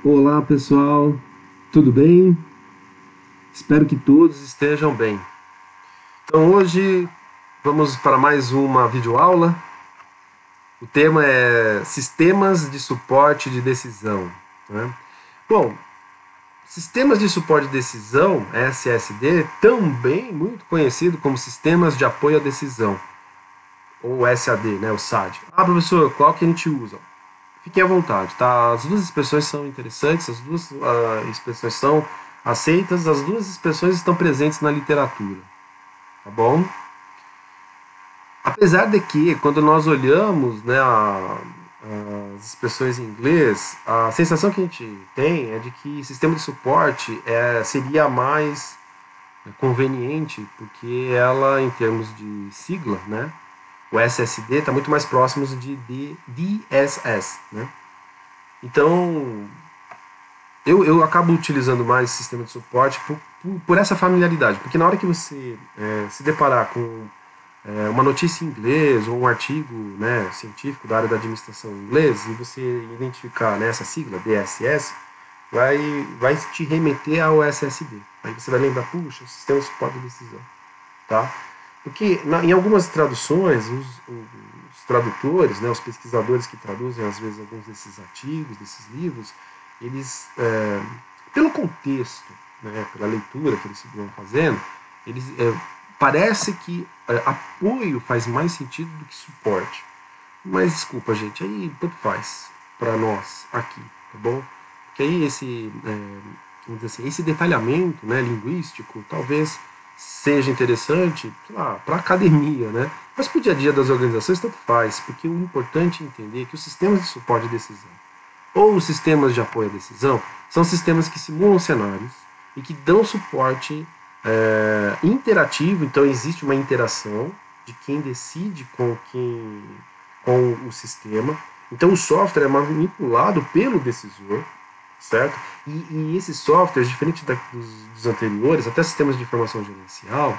Olá pessoal, tudo bem? Espero que todos estejam bem. Então hoje vamos para mais uma videoaula. O tema é Sistemas de Suporte de Decisão, né? Bom, Sistemas de Suporte de Decisão, SSD, também muito conhecido como Sistemas de Apoio à Decisão, ou SAD, né, o SAD. Professor, qual que a gente usa? Fiquem à vontade, tá? As duas expressões são interessantes, as duas expressões são aceitas, as duas expressões estão presentes na literatura, tá bom? Apesar de que, quando nós olhamos, né, as expressões em inglês, a sensação que a gente tem é de que sistema de suporte seria mais conveniente, porque ela, em termos de sigla, né, o SSD está muito mais próximo de DSS, né? Então, eu acabo utilizando mais esse sistema de suporte por essa familiaridade, porque na hora que você se deparar com uma notícia em inglês ou um artigo, né, científico da área da administração em inglês, e você identificar, né, essa sigla, DSS, vai te remeter ao SSD. Aí você vai lembrar, puxa, sistema de suporte de decisão. Tá? Porque em algumas traduções, os tradutores, né, os pesquisadores que traduzem às vezes alguns desses artigos, desses livros, eles, pelo contexto, né, pela leitura que eles vão fazendo, eles parece que apoio faz mais sentido do que suporte. Mas desculpa, gente, aí tanto faz para nós aqui, tá bom? Porque aí vamos dizer assim, esse detalhamento, né, linguístico talvez seja interessante para a academia, né? Mas para o dia a dia das organizações tanto faz, porque o importante é entender que os sistemas de suporte de decisão ou os sistemas de apoio à decisão são sistemas que simulam cenários e que dão suporte interativo, então existe uma interação de quem decide com o sistema. Então o software é manipulado pelo decisor, certo? E esses softwares, diferente dos anteriores, até sistemas de informação gerencial,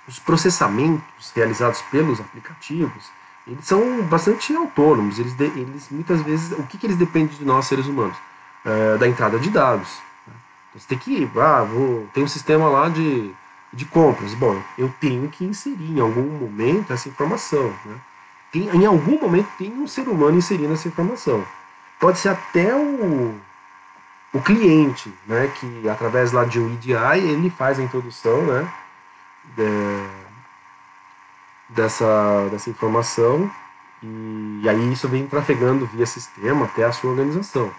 os processamentos realizados pelos aplicativos, eles são bastante autônomos. Eles muitas vezes, o que eles dependem de nós, seres humanos? Da entrada de dados. Então, você tem que, tem um sistema lá de compras. Bom, eu tenho que inserir em algum momento essa informação, né? Em algum momento tem um ser humano inserindo essa informação. Pode ser até o cliente, né, que através lá de um EDI ele faz a introdução, né, dessa informação, e aí isso vem trafegando via sistema até a sua organização.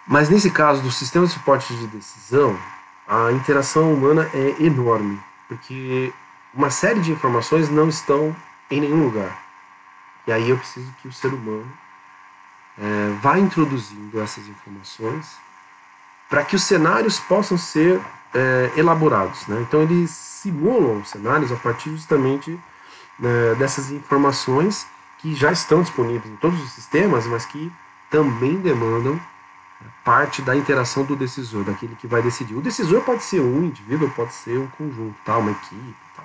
Mas nesse caso do sistema de suporte de decisão, a interação humana é enorme, porque uma série de informações não estão em nenhum lugar. E aí eu preciso que o ser humano vá introduzindo essas informações para que os cenários possam ser elaborados, né? Então eles simulam cenários a partir justamente dessas informações que já estão disponíveis em todos os sistemas, mas que também demandam parte da interação do decisor, daquele que vai decidir. O decisor pode ser um indivíduo, pode ser um conjunto, tá? Uma equipe. Tá?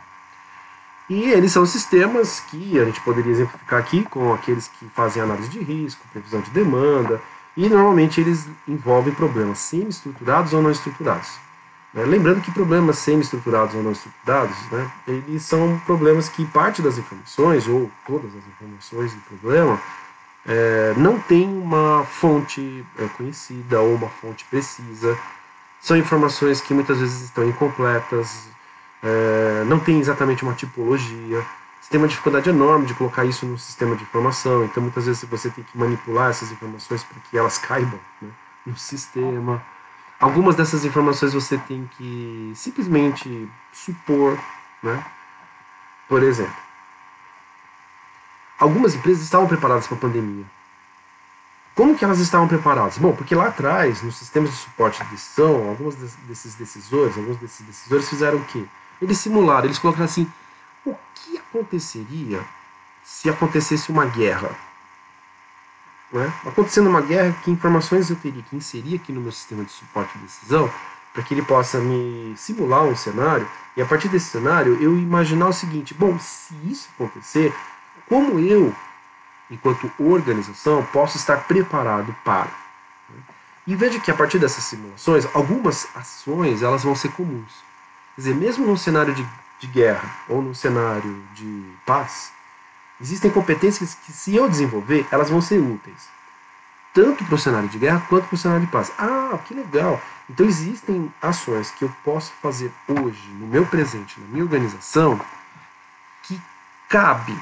E eles são sistemas que a gente poderia exemplificar aqui com aqueles que fazem análise de risco, previsão de demanda, e normalmente eles envolvem problemas semi-estruturados ou não estruturados. Lembrando que problemas semi-estruturados ou não estruturados, né, eles são problemas que parte das informações, ou todas as informações do problema, não tem uma fonte conhecida ou uma fonte precisa. São informações que muitas vezes estão incompletas, não tem exatamente uma tipologia. Você tem uma dificuldade enorme de colocar isso no sistema de informação, então muitas vezes você tem que manipular essas informações para que elas caibam, né, no sistema. Algumas dessas informações você tem que simplesmente supor, né? Por exemplo, algumas empresas estavam preparadas para a pandemia. Como que elas estavam preparadas? Bom, porque lá atrás, nos sistemas de suporte de decisão, alguns desses decisores fizeram o quê? Eles simularam, eles colocaram assim, o que aconteceria se acontecesse uma guerra? Né? Acontecendo uma guerra, que informações eu teria que inserir aqui no meu sistema de suporte de decisão para que ele possa me simular um cenário, e a partir desse cenário eu imaginar o seguinte, bom, se isso acontecer, como eu enquanto organização, posso estar preparado para. E veja que a partir dessas simulações, algumas ações elas vão ser comuns. Quer dizer, mesmo num cenário de guerra ou num cenário de paz, existem competências que, se eu desenvolver, elas vão ser úteis. Tanto para o cenário de guerra quanto para o cenário de paz. Ah, que legal! Então existem ações que eu posso fazer hoje, no meu presente, na minha organização, que cabe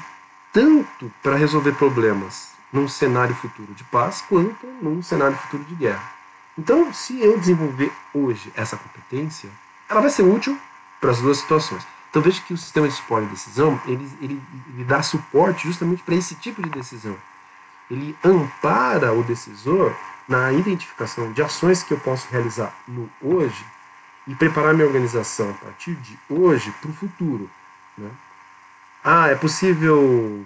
tanto para resolver problemas num cenário futuro de paz, quanto num cenário futuro de guerra. Então, se eu desenvolver hoje essa competência, ela vai ser útil para as duas situações. Então veja que o sistema de suporte de decisão, ele dá suporte justamente para esse tipo de decisão. Ele ampara o decisor na identificação de ações que eu posso realizar no hoje e preparar minha organização a partir de hoje para o futuro. Né? Ah, é possível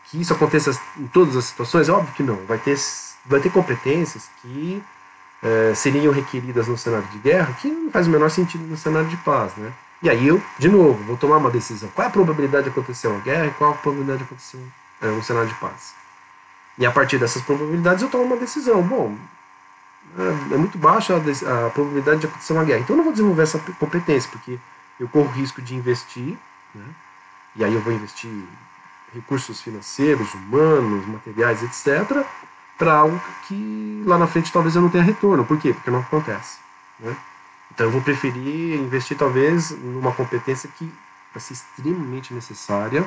que isso aconteça em todas as situações? É óbvio que não. Vai ter competências que seriam requeridas no cenário de guerra que não faz o menor sentido no cenário de paz. Né? E aí eu, de novo, vou tomar uma decisão. Qual é a probabilidade de acontecer uma guerra e qual a probabilidade de acontecer um cenário de paz? E a partir dessas probabilidades eu tomo uma decisão. Bom, é muito baixa a probabilidade de acontecer uma guerra. Então eu não vou desenvolver essa competência, porque eu corro risco de investir, né? E aí eu vou investir recursos financeiros, humanos, materiais, etc., para algo que lá na frente talvez eu não tenha retorno. Por quê? Porque não acontece. Né? Então eu vou preferir investir talvez numa competência que vai ser extremamente necessária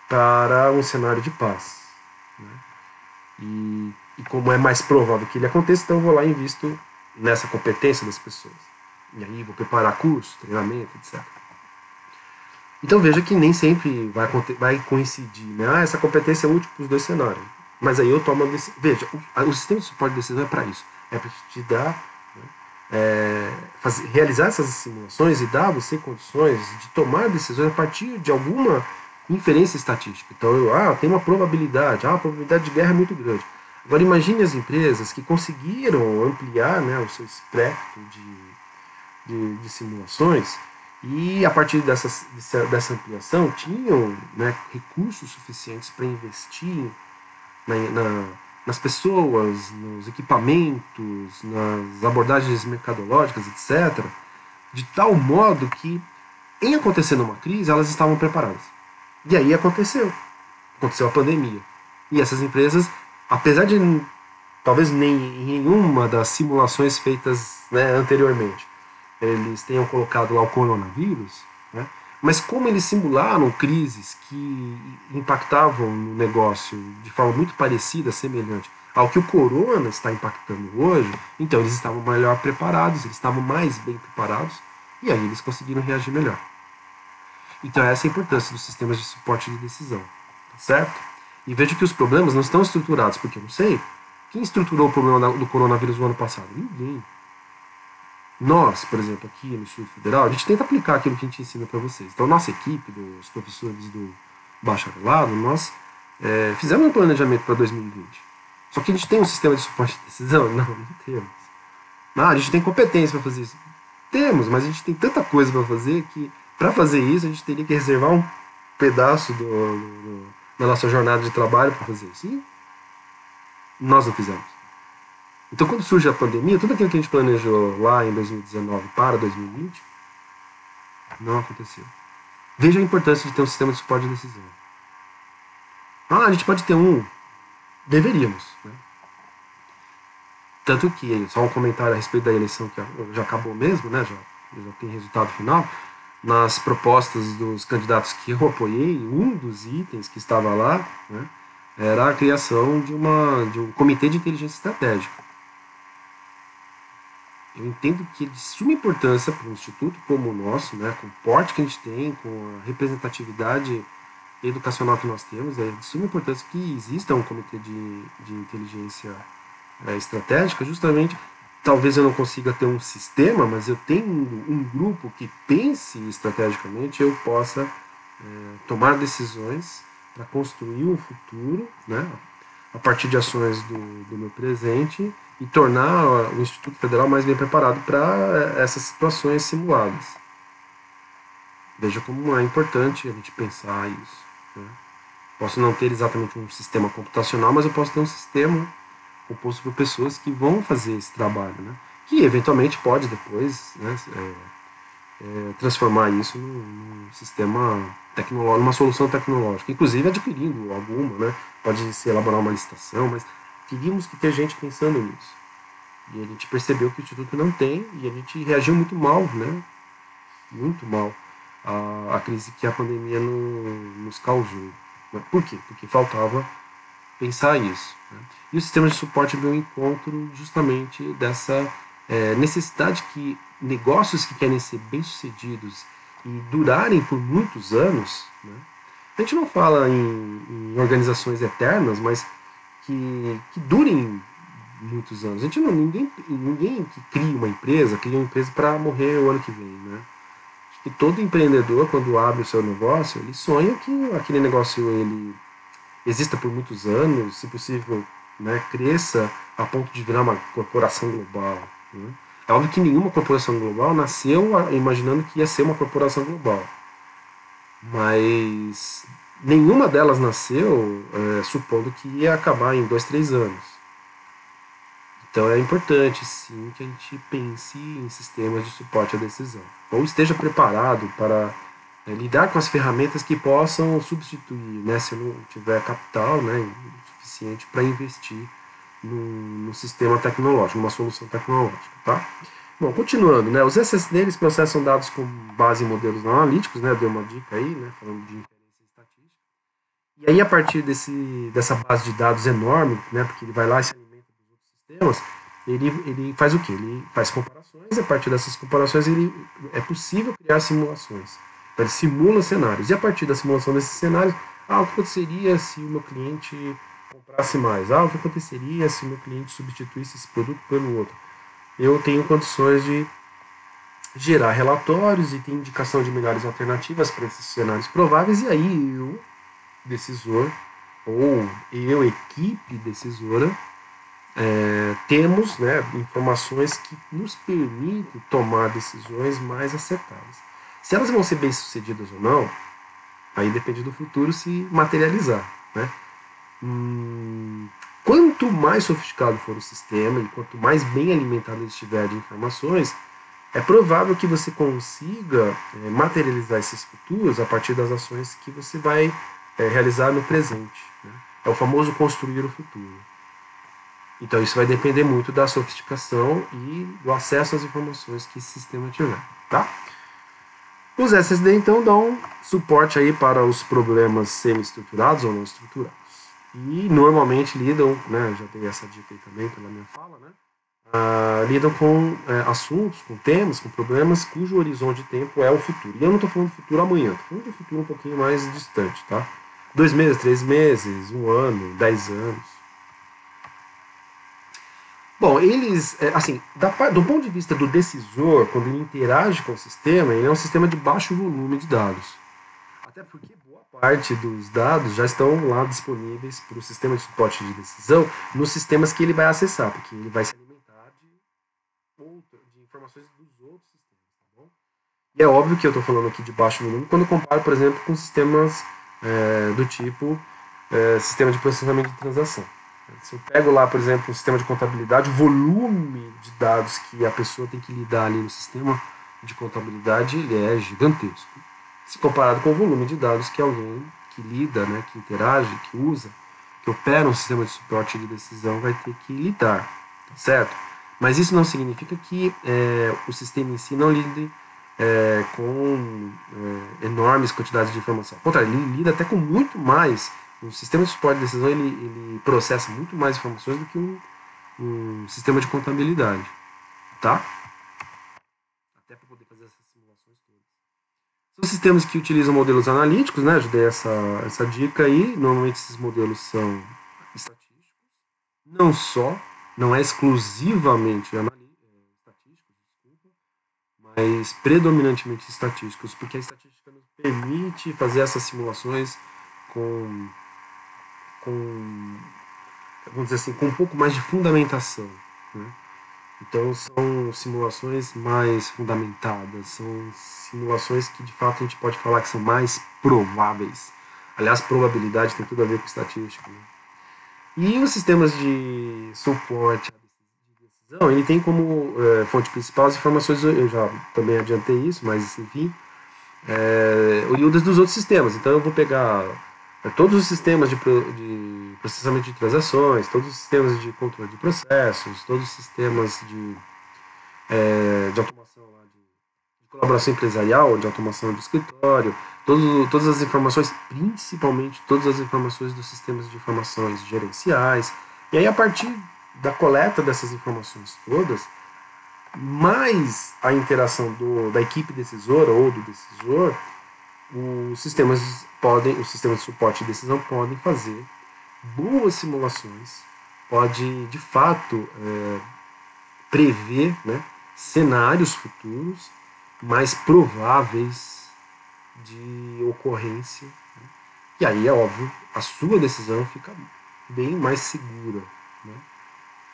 para um cenário de paz. Né? E como é mais provável que ele aconteça, então eu vou lá e invisto nessa competência das pessoas. E aí vou preparar curso, treinamento, etc. Então veja que nem sempre vai coincidir. Né? Ah, essa competência é útil para os dois cenários. Mas aí eu tomo a decisão. Veja, o sistema de suporte de decisão é para isso. É para te dar, né, realizar essas simulações e dar a você condições de tomar decisões a partir de alguma inferência estatística. Então, tem uma probabilidade. A probabilidade de guerra é muito grande. Agora, imagine as empresas que conseguiram ampliar, né, o seu espectro de simulações e, a partir dessa ampliação, tinham, né, recursos suficientes para investir nas pessoas, nos equipamentos, nas abordagens mercadológicas, etc., de tal modo que, em acontecendo uma crise, elas estavam preparadas. E aí aconteceu a pandemia. E essas empresas, apesar de talvez nem em nenhuma das simulações feitas, né, anteriormente, eles tenham colocado lá o coronavírus, né, mas como eles simularam crises que impactavam no negócio de forma muito parecida, semelhante ao que o corona está impactando hoje, então eles estavam melhor preparados, eles estavam mais bem preparados, e aí eles conseguiram reagir melhor. Então essa é a importância dos sistemas de suporte de decisão, tá certo? E veja que os problemas não estão estruturados, porque eu não sei. Quem estruturou o problema do coronavírus no ano passado? Ninguém. Nós, por exemplo, aqui no Instituto Federal, a gente tenta aplicar aquilo que a gente ensina para vocês. Então, nossa equipe, dos professores do bacharelado, nós fizemos um planejamento para 2020. Só que a gente tem um sistema de suporte de decisão? Não temos. A gente tem competência para fazer isso? Temos, mas a gente tem tanta coisa para fazer que, para fazer isso, a gente teria que reservar um pedaço da nossa jornada de trabalho para fazer isso. E nós não fizemos. Então, quando surge a pandemia, tudo aquilo que a gente planejou lá em 2019 para 2020 não aconteceu. Veja a importância de ter um sistema de suporte de decisão. A gente pode ter um. Deveríamos. Né? Tanto que, só um comentário a respeito da eleição que já acabou mesmo, né? já tem resultado final. Nas propostas dos candidatos que eu apoiei, um dos itens que estava lá, né, era a criação de um comitê de inteligência estratégica. Eu entendo que é de suma importância para um instituto como o nosso, né, com o porte que a gente tem, com a representatividade educacional que nós temos, é de suma importância que exista um comitê de inteligência estratégica, justamente. Talvez eu não consiga ter um sistema, mas eu tenho um grupo que pense estrategicamente, eu possa tomar decisões para construir um futuro, né, a partir de ações do meu presente e tornar o Instituto Federal mais bem preparado para essas situações simuladas. Veja como é importante a gente pensar isso. Né? Posso não ter exatamente um sistema computacional, mas eu posso ter um sistema composto por pessoas que vão fazer esse trabalho, né? Que eventualmente pode depois, né, transformar isso num sistema tecnológico, numa solução tecnológica, inclusive adquirindo alguma, né? Pode se elaborar uma licitação, mas teríamos que ter gente pensando nisso. E a gente percebeu que o Instituto não tem, e a gente reagiu muito mal, né? Muito mal à crise que a pandemia nos causou. Por quê? Porque faltava pensar isso. Né? E o sistema de suporte veio ao encontro justamente dessa necessidade que negócios que querem ser bem-sucedidos e durarem por muitos anos, né? A gente não fala em organizações eternas, mas que durem muitos anos. A gente não, ninguém que cria uma empresa para morrer o ano que vem, né? Acho que todo empreendedor, quando abre o seu negócio, ele sonha que aquele negócio ele exista por muitos anos, se possível, né, cresça a ponto de virar uma corporação global. Né? É óbvio que nenhuma corporação global nasceu imaginando que ia ser uma corporação global, mas nenhuma delas nasceu supondo que ia acabar em 2, 3 anos. Então é importante, sim, que a gente pense em sistemas de suporte à decisão. Ou esteja preparado para lidar com as ferramentas que possam substituir, né, se eu não tiver capital, né, suficiente para investir no sistema tecnológico, numa solução tecnológica. Tá? Bom, continuando, né, os SSD eles processam dados com base em modelos analíticos, né, deu uma dica aí, né, falando de inferência estatística. E aí, a partir dessa base de dados enorme, né, porque ele vai lá e se alimenta dos outros sistemas, ele faz o quê? Ele faz comparações, e a partir dessas comparações é possível criar simulações. Então, ele simula cenários. E a partir da simulação desses cenários, o que aconteceria se o meu cliente comprasse mais? O que aconteceria se o meu cliente substituísse esse produto pelo outro? Eu tenho condições de gerar relatórios e ter indicação de melhores alternativas para esses cenários prováveis, e aí eu, decisor, ou eu, equipe decisora, temos, né, informações que nos permitem tomar decisões mais acertadas. Se elas vão ser bem-sucedidas ou não, aí depende do futuro se materializar. Né? Quanto mais sofisticado for o sistema e quanto mais bem alimentado ele estiver de informações, é provável que você consiga materializar esses futuros a partir das ações que você vai realizar no presente. Né? É o famoso construir o futuro. Então isso vai depender muito da sofisticação e do acesso às informações que esse sistema tiver. Tá? Os SSD então dão suporte aí para os problemas semi-estruturados ou não estruturados. E normalmente lidam, né, já dei essa dica aí também pela minha fala, né, lidam com assuntos, com temas, com problemas cujo horizonte de tempo é o futuro. E eu não estou falando do futuro amanhã, estou falando do futuro um pouquinho mais distante, tá? 2 meses, 3 meses, 1 ano, 10 anos. Bom, eles, assim, do ponto de vista do decisor, quando ele interage com o sistema, ele é um sistema de baixo volume de dados. Até porque boa parte dos dados já estão lá disponíveis para o sistema de suporte de decisão nos sistemas que ele vai acessar, porque ele vai se alimentar de informações dos outros sistemas. Tá bom? E é óbvio que eu estou falando aqui de baixo volume quando eu comparo, por exemplo, com sistemas do tipo sistema de processamento de transação. Se eu pego lá, por exemplo, um sistema de contabilidade, o volume de dados que a pessoa tem que lidar ali no sistema de contabilidade ele é gigantesco. Se comparado com o volume de dados que alguém que lida, né, que interage, que usa, que opera um sistema de suporte de decisão vai ter que lidar, tá certo? Mas isso não significa que o sistema em si não lide com enormes quantidades de informação. Ao contrário, ele lida até com muito mais. O sistema de suporte de decisão ele processa muito mais informações do que um sistema de contabilidade, tá? Até para poder fazer essas simulações todas. São sistemas que utilizam modelos analíticos, né? Já dei essa dica aí. Normalmente esses modelos são estatísticos. Não é exclusivamente estatísticos, desculpa, mas predominantemente estatísticos, porque a estatística nos permite fazer essas simulações com vamos dizer assim, com um pouco mais de fundamentação. Né? Então são simulações mais fundamentadas, são simulações que de fato a gente pode falar que são mais prováveis. Aliás, probabilidade tem tudo a ver com estatística, né? E os sistemas de suporte de decisão, ele tem como fonte principal as informações, eu já também adiantei isso, mas enfim, oriundas dos outros sistemas. Então eu vou pegar todos os sistemas de processamento de transações, todos os sistemas de controle de processos, todos os sistemas de automação lá, de colaboração empresarial, de automação de escritório, todas as informações, principalmente todas as informações dos sistemas de informações gerenciais. E aí, a partir da coleta dessas informações todas, mais a interação da equipe decisora ou do decisor, os sistemas de suporte de decisão podem fazer boas simulações, pode de fato prever, né, cenários futuros mais prováveis de ocorrência. E aí é óbvio, a sua decisão fica bem mais segura, né?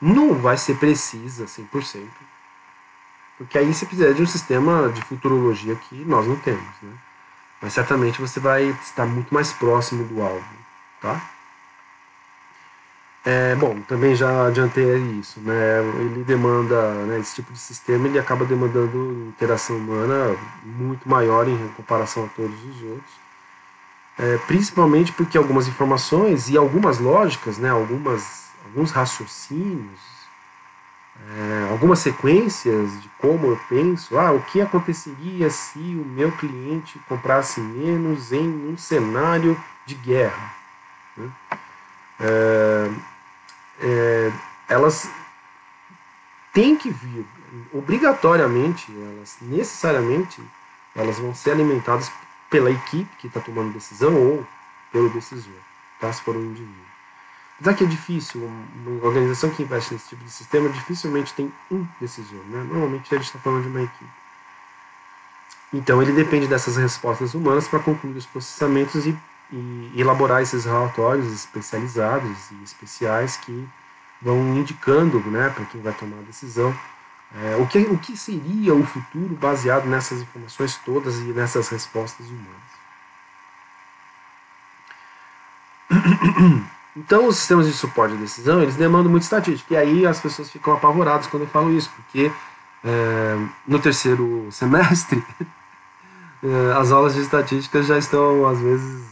Não vai ser precisa 100%, porque aí você precisa de um sistema de futurologia que nós não temos, né? Mas certamente você vai estar muito mais próximo do alvo, tá? Bom, também já adiantei isso, né? Ele demanda, né, esse tipo de sistema, ele acaba demandando interação humana muito maior em comparação a todos os outros, principalmente porque algumas informações e algumas lógicas, né, alguns raciocínios, algumas sequências de como eu penso, o que aconteceria se o meu cliente comprasse menos em um cenário de guerra, né? Elas têm que vir, obrigatoriamente, necessariamente, elas vão ser alimentadas pela equipe que está tomando decisão ou pelo decisor, tá? Se for um indivíduo. Apesar que é difícil, uma organização que investe nesse tipo de sistema dificilmente tem um decisor, né? Normalmente a gente está falando de uma equipe. Então ele depende dessas respostas humanas para concluir os processamentos e elaborar esses relatórios especializados e especiais que vão indicando, né, para quem vai tomar a decisão o que seria o futuro baseado nessas informações todas e nessas respostas humanas. Então, os sistemas de suporte à decisão, eles demandam muito estatística. E aí as pessoas ficam apavoradas quando eu falo isso, porque no terceiro semestre as aulas de estatística já estão, às vezes,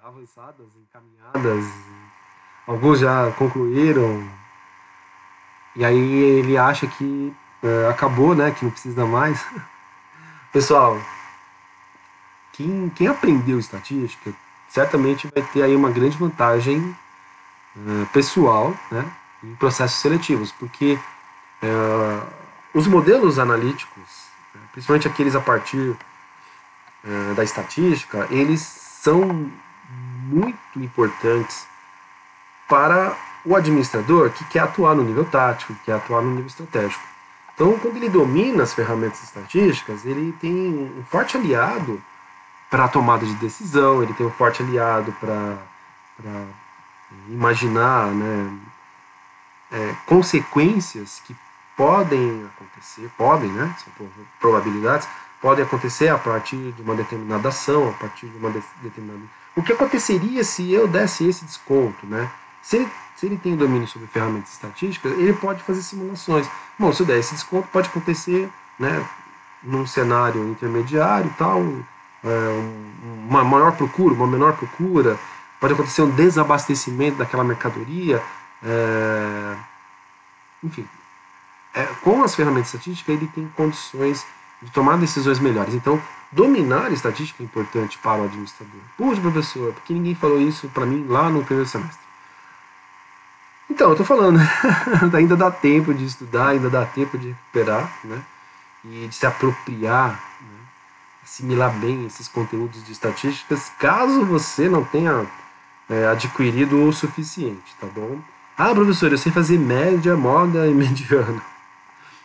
avançadas, encaminhadas, alguns já concluíram, e aí ele acha que acabou, né, que não precisa mais. Pessoal, quem aprendeu estatística certamente vai ter aí uma grande vantagem pessoal, né, em processos seletivos, porque os modelos analíticos, principalmente aqueles a partir da estatística, eles são muito importantes para o administrador que quer atuar no nível tático, que quer atuar no nível estratégico. Então, quando ele domina as ferramentas estatísticas, ele tem um forte aliado para a tomada de decisão, ele tem um forte aliado para imaginar, né, consequências que podem acontecer, né, são probabilidades, podem acontecer a partir de uma determinada ação, a partir de uma determinada... O que aconteceria se eu desse esse desconto, né? Se ele tem domínio sobre ferramentas estatísticas, ele pode fazer simulações. Bom, se eu der esse desconto, pode acontecer, né, num cenário intermediário, tal, uma maior procura, uma menor procura, pode acontecer um desabastecimento daquela mercadoria, enfim. Com as ferramentas estatísticas, ele tem condições de tomar decisões melhores. Então, dominar a estatística é importante para o administrador. Puxa, professor, porque ninguém falou isso para mim lá no primeiro semestre? Então, eu estou falando, ainda dá tempo de estudar, ainda dá tempo de recuperar, né, e de se apropriar, né, assimilar bem esses conteúdos de estatísticas, caso você não tenha adquirido o suficiente, tá bom? Professor, eu sei fazer média, moda e mediana.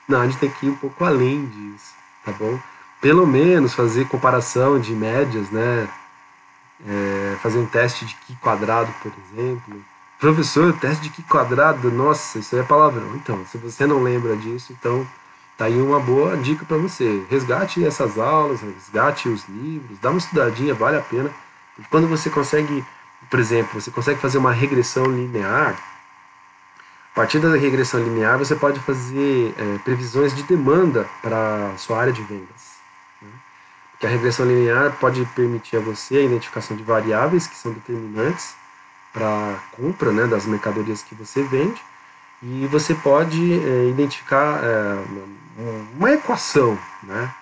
Não, a gente tem que ir um pouco além disso, tá bom? Pelo menos fazer comparação de médias, né? Fazer um teste de Q quadrado, por exemplo. Professor, teste de Q quadrado, nossa, isso é palavrão. Então, se você não lembra disso, então tá aí uma boa dica para você. Resgate essas aulas, resgate os livros, dá uma estudadinha, vale a pena. E quando você consegue, por exemplo, você consegue fazer uma regressão linear, a partir da regressão linear você pode fazer previsões de demanda para a sua área de vendas. Né? Porque a regressão linear pode permitir a você a identificação de variáveis que são determinantes para a compra, né, das mercadorias que você vende, e você pode identificar uma equação, né?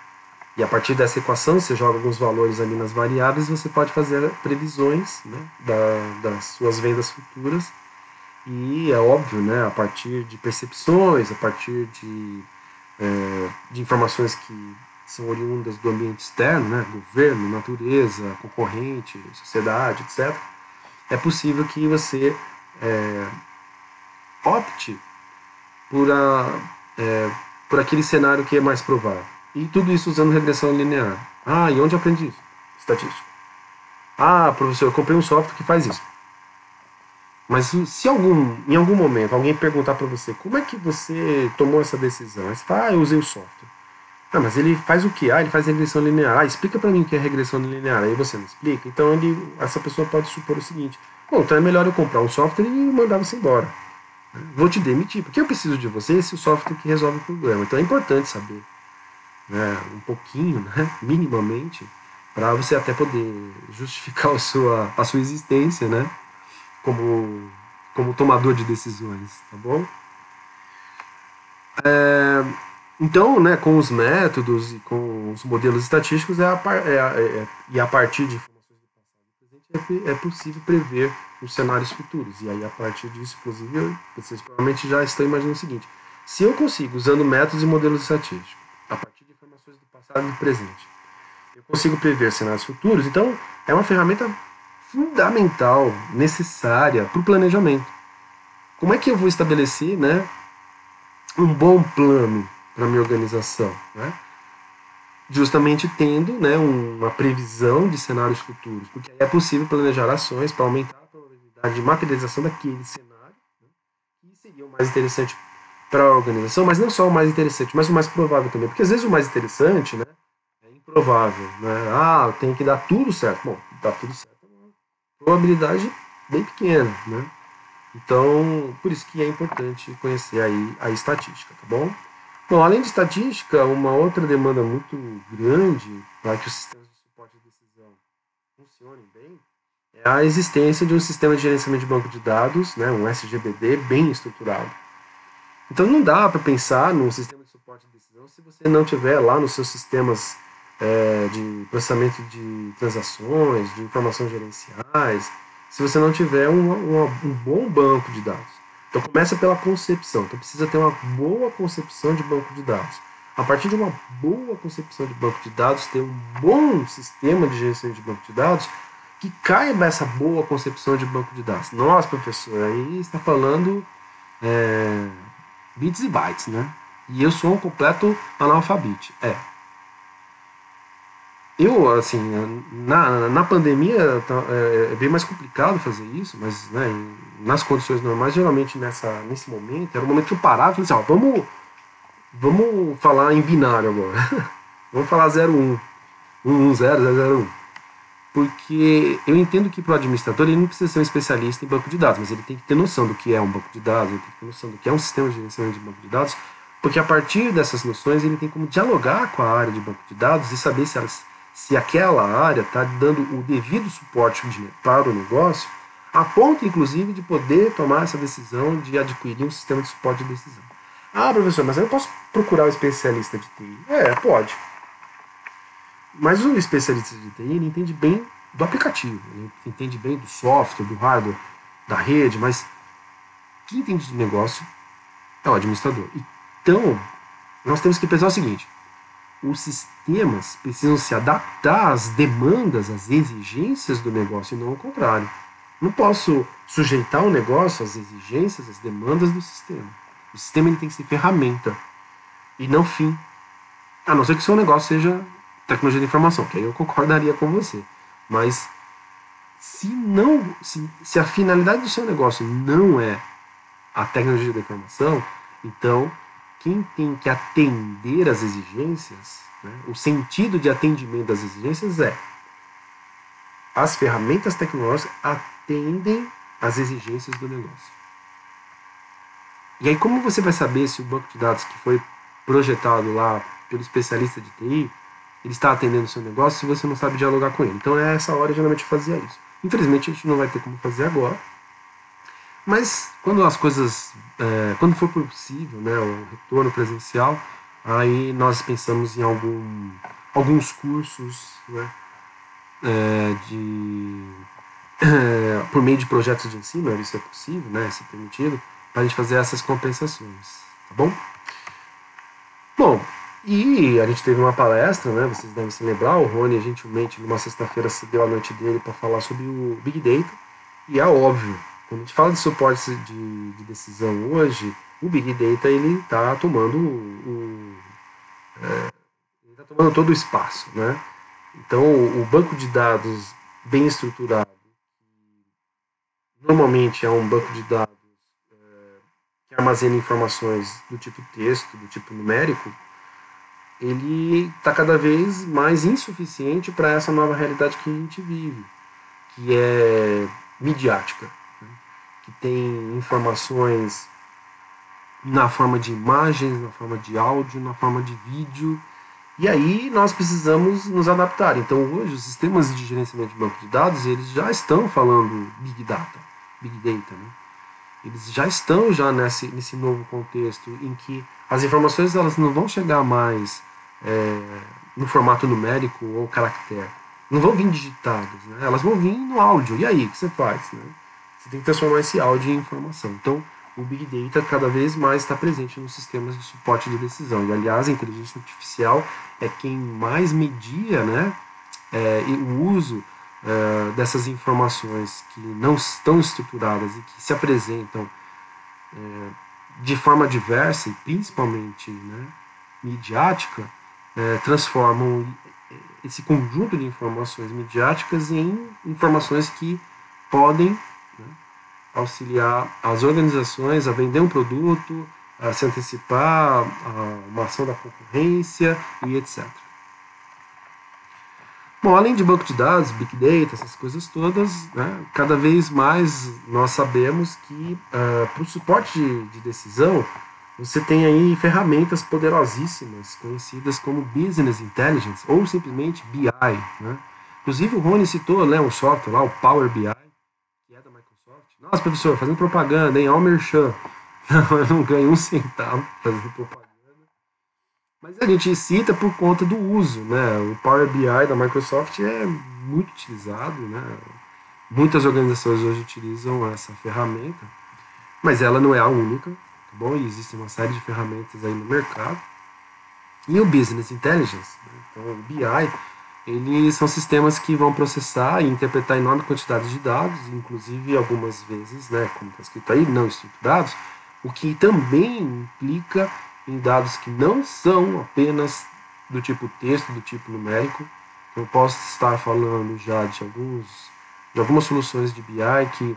E a partir dessa equação, você joga alguns valores ali nas variáveis, você pode fazer previsões, né, das suas vendas futuras. E é óbvio, né, a partir de percepções, a partir de informações que são oriundas do ambiente externo, né, governo, natureza, concorrente, sociedade, etc., é possível que você opte por, por aquele cenário que é mais provável. E tudo isso usando regressão linear. Ah, e onde eu aprendi isso? Estatística. Ah, professor, eu comprei um software que faz isso. Mas se em algum momento alguém perguntar para você como é que você tomou essa decisão, aí você fala, eu usei o software. Ah, mas ele faz o quê? Ah, ele faz regressão linear. Ah, explica para mim o que é regressão linear. Aí você não explica. Então essa pessoa pode supor o seguinte: bom, então é melhor eu comprar um software e mandar você embora. Vou te demitir, porque eu preciso de você, esse é o software que resolve o problema. Então é importante saber, né, um pouquinho, né, minimamente, para você até poder justificar a sua existência, né, como tomador de decisões, tá bom? Então, né, com os métodos e com os modelos estatísticos e a partir de informações do passado e presente é possível prever os cenários futuros. E aí, a partir disso, inclusive, vocês provavelmente já estão imaginando o seguinte: se eu consigo, usando métodos e modelos estatísticos, a partir de informações do passado e do presente, eu consigo prever cenários futuros, então é uma ferramenta fundamental, necessária para o planejamento. Como é que eu vou estabelecer, né, um bom plano para a minha organização? Né? Justamente tendo, né, uma previsão de cenários futuros, porque é possível planejar ações para aumentar a probabilidade de materialização daquele cenário, né, que seria o mais interessante para a organização, mas não só o mais interessante, mas o mais provável também, porque às vezes o mais interessante, né, é improvável. Né? Ah, tem que dar tudo certo. Bom, dar tudo certo é uma probabilidade bem pequena, né? Então, por isso que é importante conhecer aí a estatística, tá bom? Bom, além de estatística, uma outra demanda muito grande para que os sistemas de suporte de decisão funcionem bem é a existência de um sistema de gerenciamento de banco de dados, né, um SGBD, bem estruturado. Então, não dá para pensar num sistema de suporte de decisão se você não tiver lá nos seus sistemas de processamento de transações, de informações gerenciais, se você não tiver um bom banco de dados. Então começa pela concepção. Então precisa ter uma boa concepção de banco de dados. A partir de uma boa concepção de banco de dados, ter um bom sistema de gestão de banco de dados que caiba essa boa concepção de banco de dados. Nossa, professor, aí está falando bits e bytes, né? E eu sou um completo analfabete. Eu, assim, na pandemia é bem mais complicado fazer isso, mas, né, nas condições normais, geralmente nesse momento, era o momento que eu parava e falei assim, ó, vamos falar em binário agora. Vamos falar 01, 110, 001. Porque eu entendo que para o administrador ele não precisa ser um especialista em banco de dados, mas ele tem que ter noção do que é um banco de dados, ele tem que ter noção do que é um sistema de gerenciamento de banco de dados, porque a partir dessas noções ele tem como dialogar com a área de banco de dados e saber se aquela área está dando o devido suporte para o negócio, a ponto, inclusive, de poder tomar essa decisão de adquirir um sistema de suporte de decisão. Ah, professor, mas eu não posso procurar um especialista de TI. Pode. Mas o especialista de TI ele entende bem do aplicativo, ele entende bem do software, do hardware, da rede, mas quem entende de negócio é o administrador. Então, nós temos que pensar o seguinte: os sistemas precisam se adaptar às demandas, às exigências do negócio e não ao contrário. Não posso sujeitar o negócio às exigências, às demandas do sistema. O sistema ele tem que ser ferramenta e não fim. A não ser que o seu negócio seja tecnologia de informação, que aí eu concordaria com você. Mas se a finalidade do seu negócio não é a tecnologia da informação, então quem tem que atender às exigências, né, o sentido de atendimento das exigências é as ferramentas tecnológicas atendem às exigências do negócio. E aí, como você vai saber se o banco de dados que foi projetado lá pelo especialista de TI, ele está atendendo o seu negócio, se você não sabe dialogar com ele? Então, é essa hora, geralmente, eu fazia isso. Infelizmente, a gente não vai ter como fazer agora. Mas, quando as coisas... quando for possível, né, o retorno presencial, aí nós pensamos em alguns cursos, né, por meio de projetos de ensino, isso é possível, né, isso é permitido, para a gente fazer essas compensações, tá bom? Bom, e a gente teve uma palestra, né, vocês devem se lembrar, o Rony gentilmente numa sexta-feira cedeu a noite dele para falar sobre o Big Data, e é óbvio, quando a gente fala de suporte de decisão hoje, o Big Data ele está tomando todo o espaço, né? Então o banco de dados bem estruturado, normalmente é um banco de dados que armazena informações do tipo texto, do tipo numérico, ele está cada vez mais insuficiente para essa nova realidade que a gente vive, que é midiática, né? Que tem informações na forma de imagens, na forma de áudio, na forma de vídeo, e aí nós precisamos nos adaptar. Então hoje os sistemas de gerenciamento de banco de dados, eles já estão falando Big Data, Big Data, né? Eles já estão nesse novo contexto em que as informações elas não vão chegar mais no formato numérico ou caractere. Não vão vir digitadas, né? Elas vão vir no áudio. E aí, o que você faz? Né? Você tem que transformar esse áudio em informação. Então, o Big Data cada vez mais está presente nos sistemas de suporte de decisão. E, aliás, a inteligência artificial é quem mais media, né, o uso dessas informações que não estão estruturadas e que se apresentam de forma diversa e principalmente, né, midiática, transformam esse conjunto de informações midiáticas em informações que podem, né, auxiliar as organizações a vender um produto, a se antecipar a uma ação da concorrência e etc. Bom, além de banco de dados, Big Data, essas coisas todas, né, cada vez mais nós sabemos que para o suporte de decisão você tem aí ferramentas poderosíssimas, conhecidas como Business Intelligence ou simplesmente BI. Né? Inclusive o Rony citou, né, um software lá, o Power BI, que é da Microsoft. Nossa, professor, fazendo propaganda, hein? Olha o merchan. Não, eu não ganho um centavo fazendo propaganda. Mas a gente cita por conta do uso, né? O Power BI da Microsoft é muito utilizado, né? Muitas organizações hoje utilizam essa ferramenta, mas ela não é a única, tá bom? E existe uma série de ferramentas aí no mercado. E o Business Intelligence, né? Então o BI, eles são sistemas que vão processar e interpretar enorme quantidade de dados, inclusive algumas vezes, né, como está escrito aí, não estruturados, o que também implica em dados que não são apenas do tipo texto, do tipo numérico. Eu posso estar falando já de algumas soluções de BI que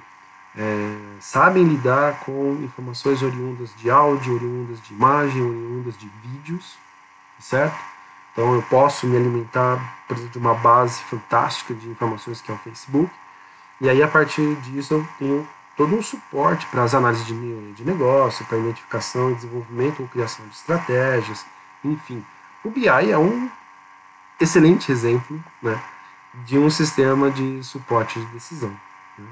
sabem lidar com informações oriundas de áudio, oriundas de imagem, oriundas de vídeos, certo? Então eu posso me alimentar, por exemplo, de uma base fantástica de informações que é o Facebook, e aí a partir disso eu tenho todo um suporte para as análises de negócio, para identificação e desenvolvimento ou criação de estratégias, enfim. O BI é um excelente exemplo, né, de um sistema de suporte de decisão. Né.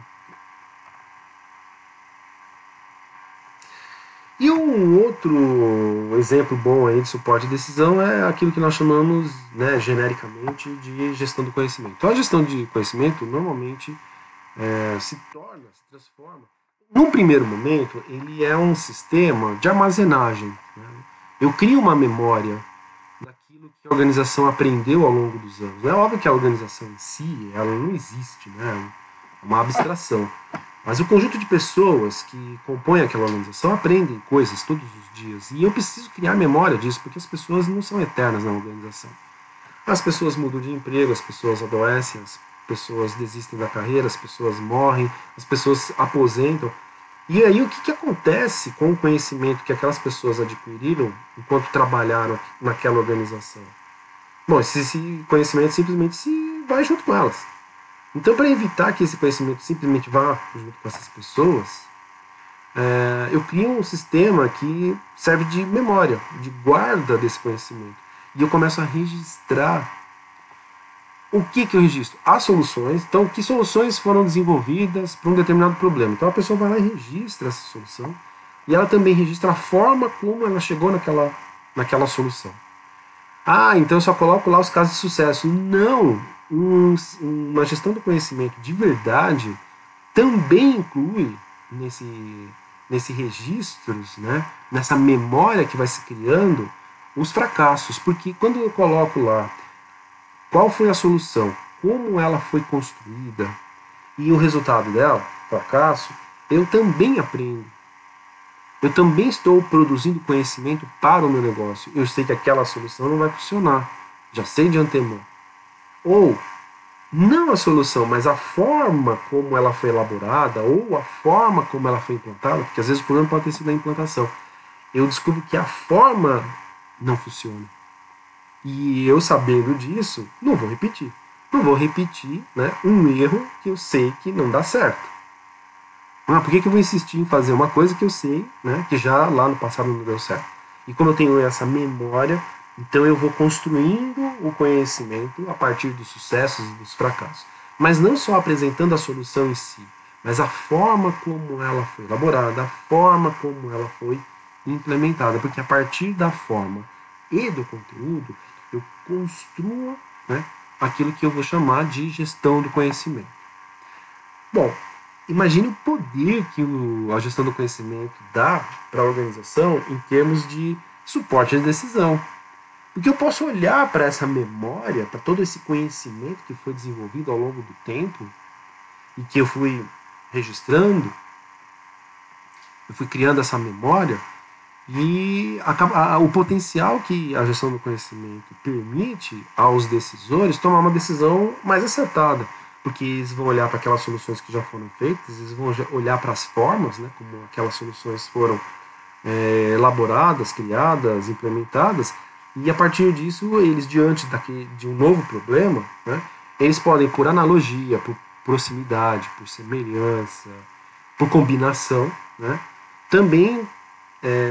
E um outro exemplo bom aí de suporte de decisão é aquilo que nós chamamos, né, genericamente de gestão do conhecimento. Então a gestão de conhecimento normalmente se transforma. Num primeiro momento, ele é um sistema de armazenagem. Né? Eu crio uma memória daquilo que a organização aprendeu ao longo dos anos. É óbvio que a organização em si, ela não existe, né? É uma abstração. Mas o conjunto de pessoas que compõem aquela organização aprendem coisas todos os dias. E eu preciso criar memória disso, porque as pessoas não são eternas na organização. As pessoas mudam de emprego, as pessoas adoecem, as pessoas desistem da carreira, as pessoas morrem, as pessoas se aposentam. E aí o que acontece com o conhecimento que aquelas pessoas adquiriram enquanto trabalharam naquela organização? Bom, esse conhecimento simplesmente se vai junto com elas. Então, para evitar que esse conhecimento simplesmente vá junto com essas pessoas, eu crio um sistema que serve de memória, de guarda desse conhecimento. E eu começo a registrar. O que eu registro? As soluções. Então, que soluções foram desenvolvidas para um determinado problema. Então, a pessoa vai lá e registra essa solução. E ela também registra a forma como ela chegou naquela solução. Ah, então eu só coloco lá os casos de sucesso. Não! Uma gestão do conhecimento de verdade também inclui nesse registros, né, nessa memória que vai se criando, os fracassos. Porque quando eu coloco lá qual foi a solução, como ela foi construída e o resultado dela, fracasso, eu também aprendo. Eu também estou produzindo conhecimento para o meu negócio. Eu sei que aquela solução não vai funcionar. Já sei de antemão. Ou, não a solução, mas a forma como ela foi elaborada, ou a forma como ela foi implantada, porque às vezes o problema pode ter sido a implantação. Eu descubro que a forma não funciona. E eu, sabendo disso, não vou repetir. Não vou repetir, né, um erro que eu sei que não dá certo. Por que eu vou insistir em fazer uma coisa que eu sei, né, que já lá no passado não deu certo? E como eu tenho essa memória, então eu vou construindo o conhecimento a partir dos sucessos e dos fracassos. Mas não só apresentando a solução em si, mas a forma como ela foi elaborada, a forma como ela foi implementada. Porque a partir da forma e do conteúdo, eu construo, né, aquilo que eu vou chamar de gestão do conhecimento. Bom, imagine o poder que a gestão do conhecimento dá para a organização em termos de suporte de decisão. Porque eu posso olhar para essa memória, para todo esse conhecimento que foi desenvolvido ao longo do tempo e que eu fui registrando, eu fui criando essa memória e o potencial que a gestão do conhecimento permite aos decisores tomar uma decisão mais acertada. Porque eles vão olhar para aquelas soluções que já foram feitas, eles vão olhar para as formas, né, como aquelas soluções foram elaboradas, criadas, implementadas, e a partir disso, eles, diante de um novo problema, né, eles podem, por analogia, por proximidade, por semelhança, por combinação, né, também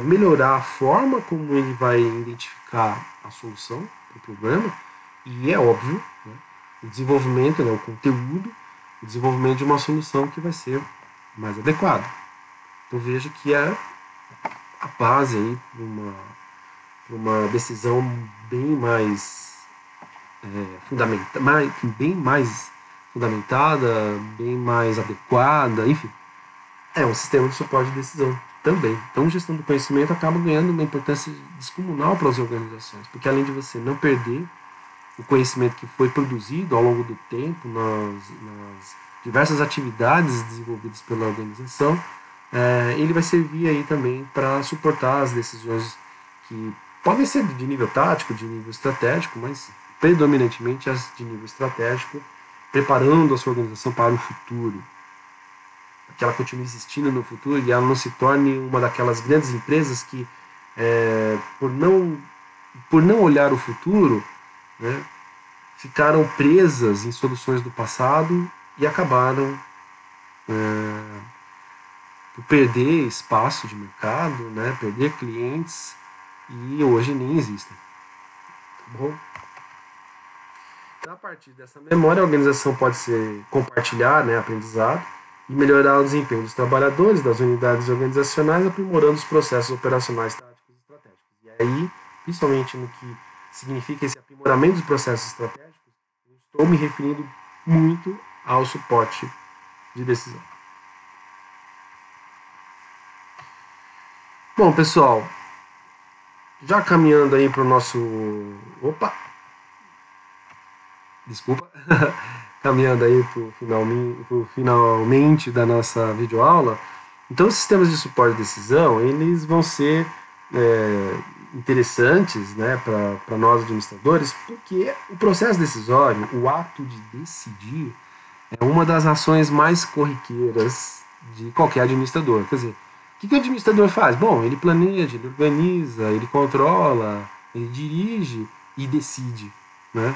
melhorar a forma como ele vai identificar a solução para o problema, e é óbvio, né, o desenvolvimento, né, o conteúdo, o desenvolvimento de uma solução que vai ser mais adequada. Então veja que é a base aí para uma decisão bem mais fundamentada, bem mais adequada, enfim. É um sistema de suporte de decisão também. Então, gestão do conhecimento acaba ganhando uma importância descomunal para as organizações, porque além de você não perder o conhecimento que foi produzido ao longo do tempo nas diversas atividades desenvolvidas pela organização, ele vai servir aí também para suportar as decisões que podem ser de nível tático, de nível estratégico, mas predominantemente as de nível estratégico, preparando a sua organização para o futuro. Que ela continue existindo no futuro e ela não se torne uma daquelas grandes empresas que, por não olhar o futuro, né, ficaram presas em soluções do passado e acabaram por perder espaço de mercado, né, perder clientes e hoje nem existem. Tá bom? Então, a partir dessa memória, a organização pode compartilhar, né, aprendizado e melhorar o desempenho dos trabalhadores, das unidades organizacionais, aprimorando os processos operacionais, táticos e estratégicos. E aí, principalmente no que significa esse aprimoramento dos processos estratégicos, eu estou me referindo muito ao suporte de decisão. Bom, pessoal, já caminhando aí para o nosso... Desculpa. Caminhando aí para o finalmente da nossa videoaula. Então, os sistemas de suporte de decisão, eles vão ser interessantes, né, para nós administradores, porque o processo decisório, o ato de decidir, é uma das ações mais corriqueiras de qualquer administrador. Quer dizer, o que o administrador faz? Bom, ele planeja, ele organiza, ele controla, ele dirige e decide, né?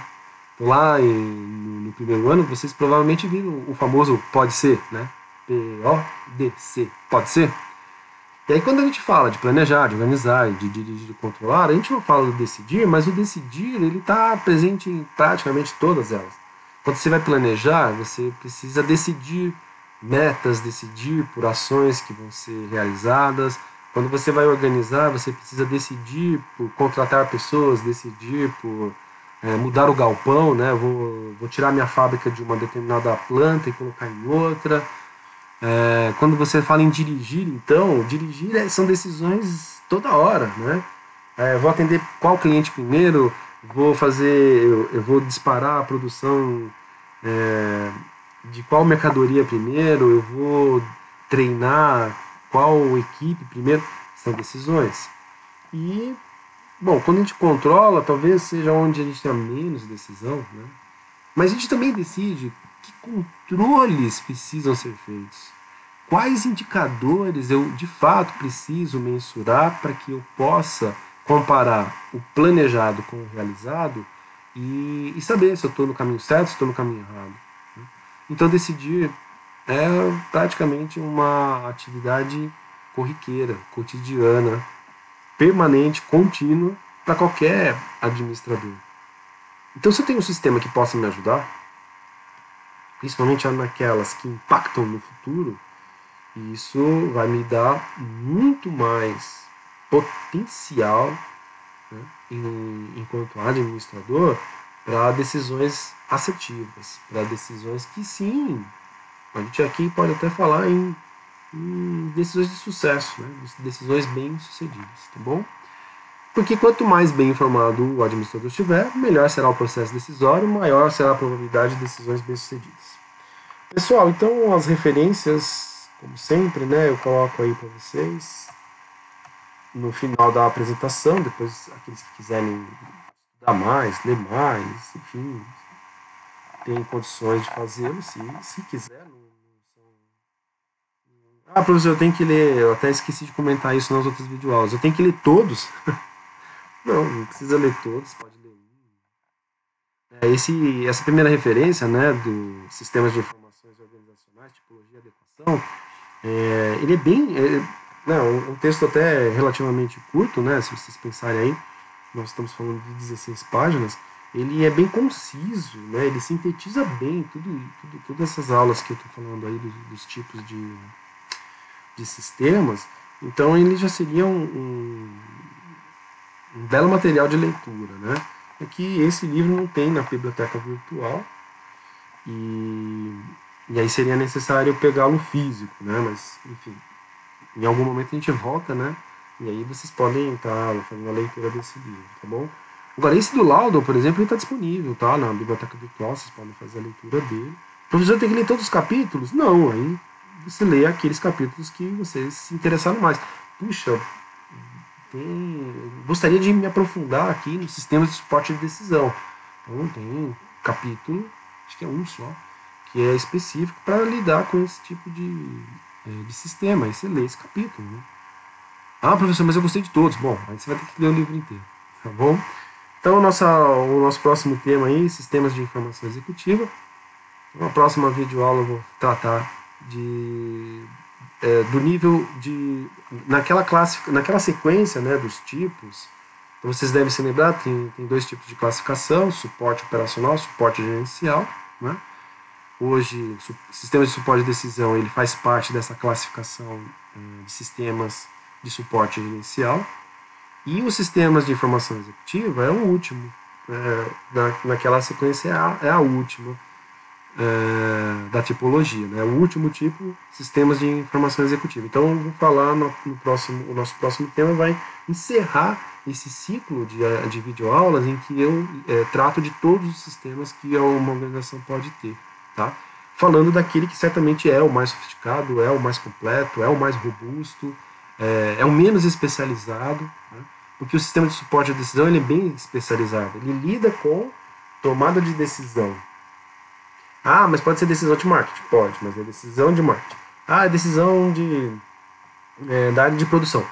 lá no primeiro ano, vocês provavelmente viram o famoso pode ser, né? PODC, pode ser. E aí quando a gente fala de planejar, de organizar, de dirigir, de controlar, a gente não fala do decidir, mas o decidir ele está presente em praticamente todas elas. Quando você vai planejar, você precisa decidir metas, decidir por ações que vão ser realizadas. Quando você vai organizar, você precisa decidir por contratar pessoas, decidir por mudar o galpão, né? Vou tirar minha fábrica de uma determinada planta e colocar em outra. Quando você fala em dirigir, então, dirigir são decisões toda hora, né? Vou atender qual cliente primeiro, eu vou disparar a produção de qual mercadoria primeiro, eu vou treinar qual equipe primeiro, são decisões. E, bom, quando a gente controla, talvez seja onde a gente tenha menos decisão, né? Mas a gente também decide que controles precisam ser feitos. Quais indicadores eu de fato preciso mensurar para que eu possa comparar o planejado com o realizado e saber se eu estou no caminho certo, se estou no caminho errado. Então decidir é praticamente uma atividade corriqueira, cotidiana, permanente, contínua para qualquer administrador. Então se eu tenho um sistema que possa me ajudar, principalmente naquelas que impactam no futuro, isso vai me dar muito mais potencial, né, enquanto administrador, para decisões assertivas, para decisões que sim, a gente aqui pode até falar em decisões de sucesso, né, decisões bem sucedidas, tá bom? Porque quanto mais bem informado o administrador estiver, melhor será o processo decisório, maior será a probabilidade de decisões bem sucedidas. Pessoal, então as referências, como sempre, né, eu coloco aí para vocês no final da apresentação, depois aqueles que quiserem estudar mais, ler mais, enfim, tem condições de fazê-lo, se quiser. Professor, eu tenho que ler, eu até esqueci de comentar isso nas outras videoaulas, eu tenho que ler todos? Não precisa ler todos, pode ler um. Essa primeira referência, né, do sistemas de informações organizacionais, tipologia e adequação, ele é bem... um texto até relativamente curto, né, se vocês pensarem aí, nós estamos falando de 16 páginas, ele é bem conciso, né, ele sintetiza bem todas essas aulas que eu estou falando aí dos tipos de sistemas, então ele já seria um belo material de leitura, né? É que esse livro não tem na biblioteca virtual e aí seria necessário pegá-lo físico, né? Mas, enfim, em algum momento a gente volta, né? E aí vocês podem estar fazendo a leitura desse livro, tá bom? Agora, esse do Laudo, por exemplo, ele está disponível, tá? Na biblioteca virtual, vocês podem fazer a leitura dele. O professor tem que ler todos os capítulos? Não, aí você lê aqueles capítulos que vocês se interessaram mais. Puxa, gostaria de me aprofundar aqui nos sistemas de suporte de decisão. Então tem capítulo, acho que é um só, que é específico para lidar com esse tipo de sistema. Aí você lê esse capítulo, né? Professor, mas eu gostei de todos. Bom, aí você vai ter que ler o livro inteiro, tá bom? Então o nosso próximo tema aí, sistemas de informação executiva. Na próxima videoaula eu vou tratar do nível de... Naquela sequência, né, dos tipos. Então vocês devem se lembrar, tem dois tipos de classificação: suporte operacional, suporte gerencial, né? Hoje, o sistema de suporte de decisão ele faz parte dessa classificação de sistemas de suporte gerencial. E os sistemas de informação executiva é o último. Naquela sequência é a última da tipologia, né? O último tipo, sistemas de informação executiva. Então, eu vou falar o nosso próximo tema vai encerrar esse ciclo de videoaulas em que eu trato de todos os sistemas que uma organização pode ter, tá? Falando daquele que certamente é o mais sofisticado, é o mais completo, é o mais robusto, é o menos especializado, né? Porque o sistema de suporte à decisão ele é bem especializado, ele lida com tomada de decisão. Mas pode ser decisão de marketing? Pode, mas é decisão de marketing. É decisão da área de produção.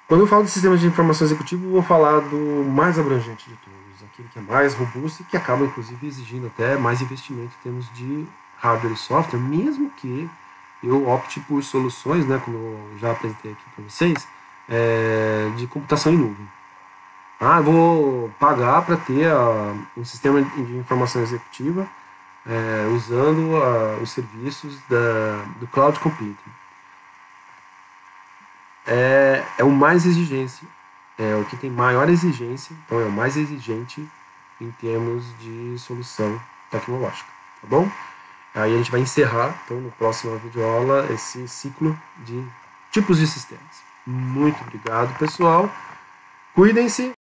Quando eu falo de sistemas de informação executiva, eu vou falar do mais abrangente de todos. aquele que é mais robusto e que acaba, inclusive, exigindo até mais investimento em termos de hardware e software, mesmo que eu opte por soluções, né, como eu já apresentei aqui para vocês, de computação em nuvem. Eu vou pagar para ter um sistema de informação executiva usando os serviços do Cloud Computing. É o mais exigência, é o que tem maior exigência, então é o mais exigente em termos de solução tecnológica, tá bom? Aí a gente vai encerrar, então, no próximo videoaula, esse ciclo de tipos de sistemas. Muito obrigado, pessoal. Cuidem-se.